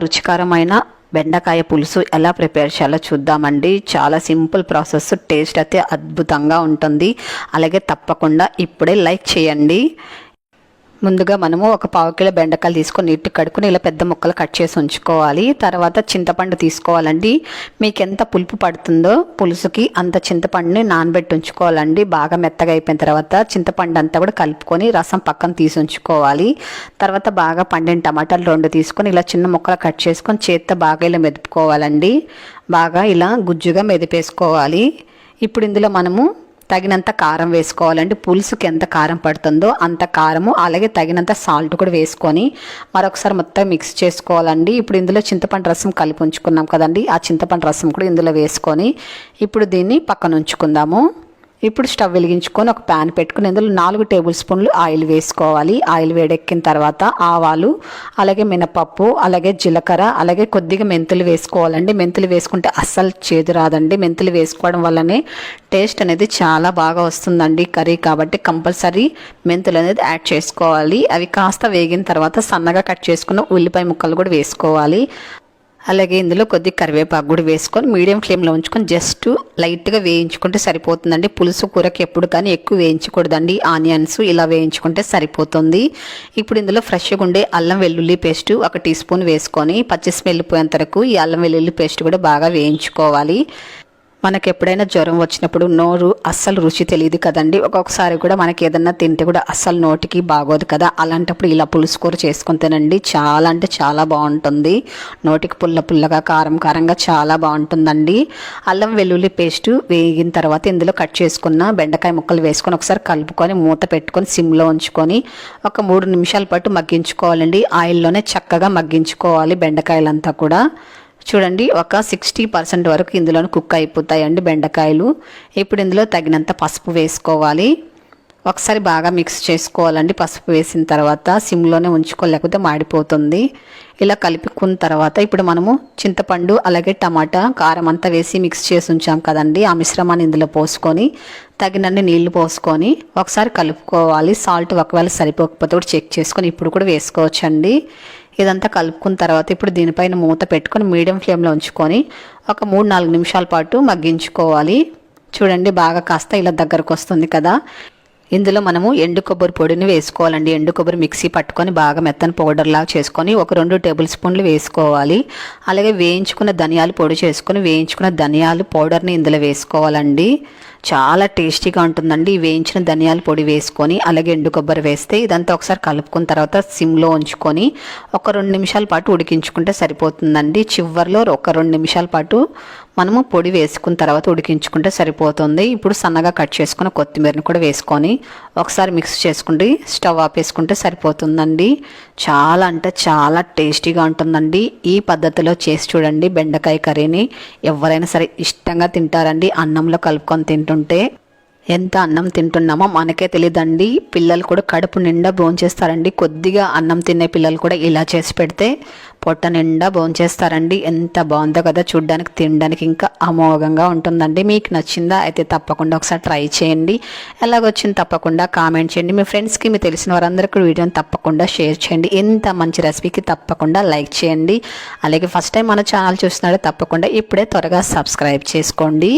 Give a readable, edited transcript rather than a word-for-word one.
రుచికరమైన బెండకాయ పులుసు ఎలా ప్రిపేర్ చేయాలో చూద్దామండి. చాలా సింపుల్ ప్రాసెస్, టేస్ట్ అయితే అద్భుతంగా ఉంటుంది. అలాగే తప్పకుండా ఇప్పుడే లైక్ చేయండి. ముందుగా మనము ఒక 1/4 కిలో బెండకాయలు తీసుకొని నీట్గా కడుక్కుని ఇలా పెద్ద ముక్కలు కట్ చేసి ఉంచుకోవాలి. తర్వాత చింతపండు తీసుకోవాలండి. మీకు ఎంత పులుపు పడుతుందో పులుసుకి అంత చింతపండుని నానబెట్టి ఉంచుకోవాలండి. బాగా మెత్తగా అయిపోయిన తర్వాత చింతపండు అంతా కూడా కలుపుకొని రసం పక్కన తీసి ఉంచుకోవాలి. తర్వాత బాగా పండిన టమాటాలు 2 తీసుకొని ఇలా చిన్న ముక్కలు కట్ చేసుకొని చేత్తో బాగా ఇలా మెదుపుకోవాలండి. బాగా ఇలా గుజ్జుగా మెదిపేసుకోవాలి. ఇప్పుడు ఇందులో మనము తగినంత కారం వేసుకోవాలండి. పులుసుకి ఎంత కారం పడుతుందో అంత కారము, అలాగే తగినంత సాల్ట్ కూడా వేసుకొని మరొకసారి మొత్తం మిక్స్ చేసుకోవాలండి. ఇప్పుడు ఇందులో చింతపండు రసం కలిపి ఉంచుకున్నాం కదండి, ఆ చింతపండు రసం కూడా ఇందులో వేసుకొని ఇప్పుడు దీన్ని పక్కన ఉంచుకుందాము. ఇప్పుడు స్టవ్ వెలిగించుకొని ఒక ప్యాన్ పెట్టుకుని ఇందులో 4 టేబుల్ స్పూన్లు ఆయిల్ వేసుకోవాలి. ఆయిల్ వేడెక్కిన తర్వాత ఆవాలు, అలాగే మినపప్పు, అలాగే జీలకర్ర, అలాగే కొద్దిగా మెంతులు వేసుకోవాలండి. మెంతులు వేసుకుంటే అస్సలు చేదు రాదండి. మెంతులు వేసుకోవడం వల్లనే టేస్ట్ అనేది చాలా బాగా వస్తుందండి కర్రీ, కాబట్టి కంపల్సరీ మెంతులు అనేది యాడ్ చేసుకోవాలి. అవి కాస్త వేగిన తర్వాత సన్నగా కట్ చేసుకున్న ఉల్లిపాయ ముక్కలు కూడా వేసుకోవాలి. అలాగే ఇందులో కొద్ది కరివేపాకు కూడా వేసుకొని మీడియం ఫ్లేమ్లో ఉంచుకొని జస్ట్ లైట్గా వేయించుకుంటే సరిపోతుందండి. పులుసు కూరకి ఎప్పుడు కానీ ఎక్కువ వేయించకూడదండి. ఆనియన్స్ ఇలా వేయించుకుంటే సరిపోతుంది. ఇప్పుడు ఇందులో ఫ్రెష్గా ఉండే అల్లం వెల్లుల్లి పేస్ట్ 1 టీ స్పూన్ వేసుకొని పచ్చి స్మెల్ పోయేంత వరకు ఈ అల్లం వెల్లుల్లి పేస్ట్ కూడా బాగా వేయించుకోవాలి. మనకు ఎప్పుడైనా జ్వరం వచ్చినప్పుడు నోరు అస్సలు రుచి తెలియదు కదండి. ఒక్కొక్కసారి కూడా మనకి ఏదన్నా తింటే కూడా అస్సలు నోటికి బాగోదు కదా. అలాంటప్పుడు ఇలా పులుసు కూర చేసుకొని తినండి. చాలా అంటే చాలా బాగుంటుంది. నోటికి పుల్లగా కారం కారంగా చాలా బాగుంటుందండి. అల్లం వెల్లుల్లి పేస్ట్ వేగిన తర్వాత ఇందులో కట్ చేసుకున్న బెండకాయ ముక్కలు వేసుకొని ఒకసారి కలుపుకొని మూత పెట్టుకొని సిమ్లో ఉంచుకొని ఒక 3 నిమిషాల పాటు మగ్గించుకోవాలండి. ఆయిల్లోనే చక్కగా మగ్గించుకోవాలి బెండకాయలంతా కూడా. చూడండి, ఒక 60% వరకు ఇందులోనే కుక్ అయిపోతాయండి బెండకాయలు. ఇప్పుడు ఇందులో తగినంత పసుపు వేసుకోవాలి. ఒకసారి బాగా మిక్స్ చేసుకోవాలండి. పసుపు వేసిన తర్వాత సిమ్లోనే ఉంచుకోలేకపోతే మాడిపోతుంది. ఇలా కలుపుకున్న తర్వాత ఇప్పుడు మనము చింతపండు అలాగే టమాటా కారం అంతా వేసి మిక్స్ చేసి ఉంచాం కదండి, ఆ మిశ్రమాన్ని ఇందులో పోసుకొని తగినన్ని నీళ్లు పోసుకొని ఒకసారి కలుపుకోవాలి. సాల్ట్ ఒకవేళ సరిపోకపోతే కూడా చెక్ చేసుకొని ఇప్పుడు కూడా వేసుకోవచ్చండి. ఇదంతా కలుపుకున్న తర్వాత ఇప్పుడు దీనిపైన మూత పెట్టుకొని మీడియం ఫ్లేమ్లో ఉంచుకొని ఒక 3-4 నిమిషాల పాటు మగ్గించుకోవాలి. చూడండి, బాగా కాస్త ఇలా దగ్గరకు వస్తుంది కదా. ఇందులో మనము ఎండు కొబ్బరి పొడిని వేసుకోవాలండి. ఎండు కొబ్బరి మిక్సీ పట్టుకొని బాగా మెత్తని పౌడర్ లాగా చేసుకొని ఒక 2 టేబుల్ స్పూన్లు వేసుకోవాలి. అలాగే వేయించుకున్న ధనియాలు పొడి చేసుకొని వేయించుకున్న ధనియాలు పౌడర్ని ఇందులో వేసుకోవాలండి. చాలా టేస్టీగా ఉంటుందండి. వేయించిన ధనియాల పొడి వేసుకొని అలాగే ఎండు కొబ్బరి వేస్తే ఇదంతా ఒకసారి కలుపుకున్న తర్వాత సిమ్లో ఉంచుకొని ఒక 2 నిమిషాల పాటు ఉడికించుకుంటే సరిపోతుందండి. చివరిలో ఒక 2 నిమిషాల పాటు మనము పొడి వేసుకున్న తర్వాత ఉడికించుకుంటే సరిపోతుంది. ఇప్పుడు సన్నగా కట్ చేసుకున్న కొత్తిమీరని కూడా వేసుకొని ఒకసారి మిక్స్ చేసుకుంటే స్టవ్ ఆపేసుకుంటే సరిపోతుందండి. చాలా అంటే చాలా టేస్టీగా ఉంటుందండి. ఈ పద్ధతిలో చేసి చూడండి. బెండకాయ కర్రీని ఎవరైనా సరే ఇష్టంగా తింటారండి. అన్నంలో కలుపుకొని తింటుంటే ఎంత అన్నం తింటున్నామో మనకే తెలియదండి. పిల్లలు కూడా కడుపు నిండా భోంచేస్తారండి. కొద్దిగా అన్నం తినే పిల్లలు కూడా ఇలా చేసి పెడితే పొట్ట నిండా భోంచేస్తారండి. ఎంత బాగుందో కదా చూడడానికి, తినడానికి ఇంకా అమోఘంగా ఉంటుందండి. మీకు నచ్చిందా అయితే తప్పకుండా ఒకసారి ట్రై చేయండి. ఎలాగొచ్చింది తప్పకుండా కామెంట్ చేయండి. మీ ఫ్రెండ్స్కి, మీ తెలిసిన వారందరికీ వీడియోని తప్పకుండా షేర్ చేయండి. ఇంత మంచి రెసిపీకి తప్పకుండా లైక్ చేయండి. అలాగే ఫస్ట్ టైం మన ఛానల్ చూస్తున్నారో తప్పకుండా ఇప్పుడే త్వరగా సబ్స్క్రైబ్ చేసుకోండి.